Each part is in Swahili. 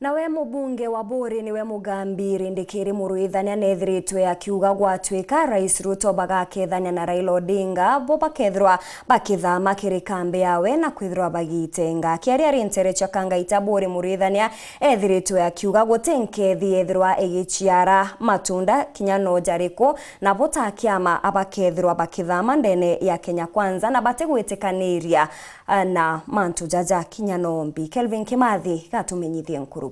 Nawe mubunge wa Buri niwe mugambi Rîndikîrî muruithania nethiritwe akiuga gwatuika Rais Ruto bagakethania na Raila Odinga bo bakethirwa bakithama kiri kambi yawe na kwithirwa bagitenga kiaria rinterecha kangaita Buri muruithania ethiritwe akiuga guti Nkeethi ethirwa igichiara matunda kinyano jariko na botakiama abakethirwa bakithama ndene ya Kenya Kwanza na bategwitikaniria na mantu jaja kinyanombi. Kelvin Kimathi gatumenyithie nkuru.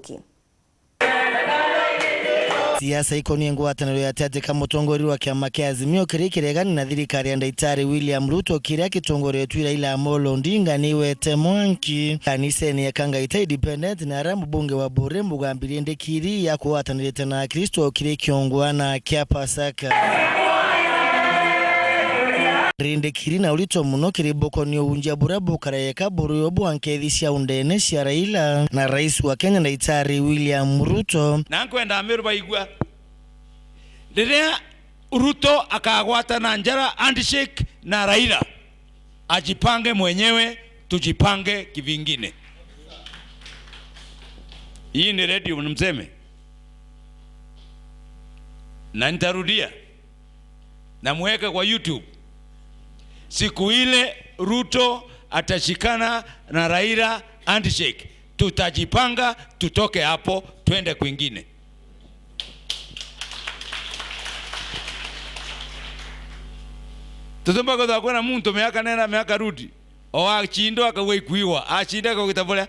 Siasa ikonie ngwataniro ya Tete mutongori wa kiama kia Azimio KUREGANA na thirikari ya Daktari William Ruto kiria kitongore tu Raila Amolo Odinga niwe temwanki kaniseni ya kangaita independent na MUBUNGE wa Buri mugambi Rîndikîrî ya kuwatanirite na Kristo kire kiongwana kia Pasaka. Rîndikîrî na urito muno kiriboko ni unja burabu karayeka buruyobu Nkeethi cia undene cia Raila na rais wa Kenya Daktari William Ruto. Na nkwenda amiru baigua riria Ruto akagwata na njara handshake na Raila, ajipange mwenyewe, tujipange kivingine. Hii ni radio mnamseme, na nitarudia na muweke kwa YouTube. Siku ile Ruto atashikana na Raila handshake, tutajipanga tutoke hapo twende kwingine. Tutomba kwa kuna muntu miaka nena miaka rudi o achindo akawe kuiwa achinda kwa kitabola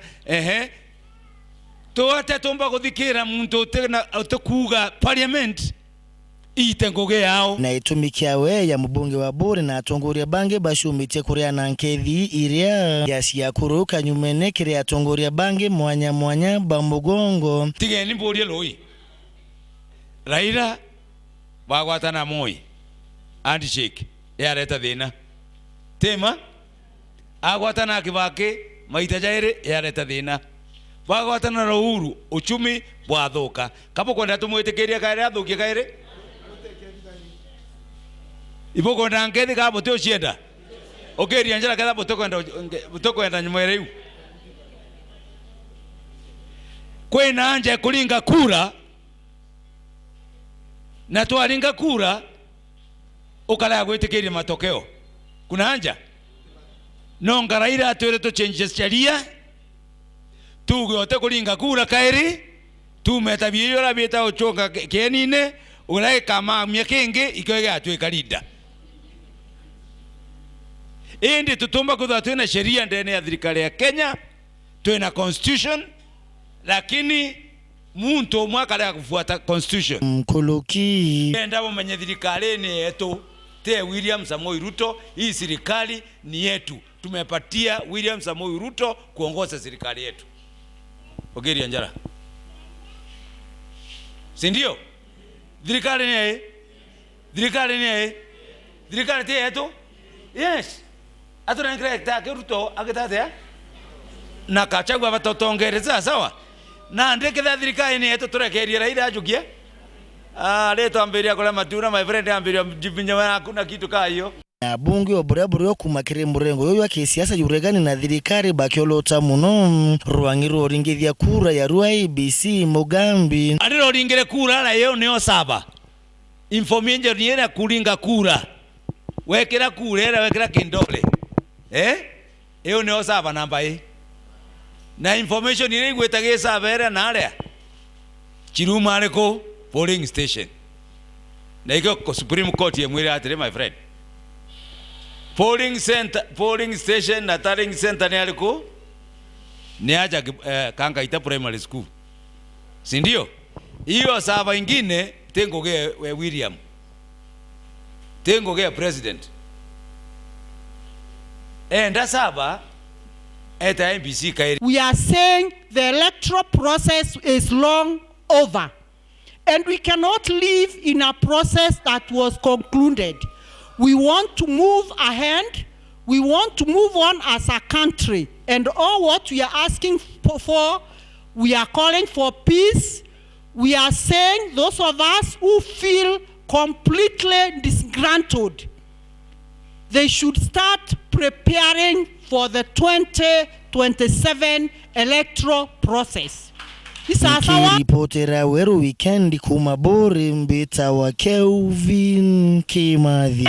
tuate tomba kuthikira muntu tena utakuga parliament itengoge yao na itumikia we ya mubunge wa Buri na atongoria bange bashumitie kuria na Nkeethi iria yasia kuruka nyumene kiria atongoria bange mwanya bamugongo tigeni mborie loi Raila bagwatana moi handshake yareta thina tema agwatana kibake maita jaire yareta thina bagwatana na Uhuru uchumi bwathuka kapo kwenda tumwitikiria kaire athukie kaire iboko na Nkeethi kabo te ucienda okeria njara kada botokwenda nyuma riu kwena anje kulinga kura na twalinga kura ukala gwitikiria matokeo kuna anja nonga Raila atwire to changes sharia tugote kulinga kura kairi tumetabio la beta ochoka kenine ulai kama myakenge ikwega atwika linda indi tutumba kutha twina sheria ndene ya thirikari ya Kenya, twina constitution, lakini muntu mwaka ya kufuata constitution mkuluki ndabo mwenye thirikari ni yetu te William Samoei Ruto. Hii serikali ni yetu, tumepatia William Samoei Ruto kuongoza serikali yetu. Ogeria njara si ndio? Thirikari ni thirikari te yetu. Yes, atuna nkreta Ruto agitatea na kachagwa batotongereza sawa na ndeke tha thirikari ni yetu turekeria Raila ajukia leto ambiria kula matura my friend ambiria jibinya hakuna kitu kaa hiyo. Na bunge wa Buri okumakire murengo yoyo akisiasa yuregani na thirikari bakiolota muno rwangiro ringithia kura ya RUIBC mugambi adiro ringire kura la yo neo saba information ni era kuringa kura wekera kura era wekera kindole eo neo saba namba na information ile igwetage saba era nale chiruma areko polling station na iko Supreme Court ya mwiri atire my friend polling station na tallying center ni aliko ni aja kangaita primary school si ndio? Hiyo saba ingine tengoge William tengoge president enda saba eta MPC kairi. We are saying the electoral process is long over and we cannot live in a process that was concluded. We want to move ahead. We want to move on as a country. And all what we are asking for, we are calling for peace. We are saying those of us who feel completely disgruntled, they should start preparing for the 2027 electoral process. Nikiripotera Weru Weekend kuma Bori Mbita wa Kelvin Kimathi.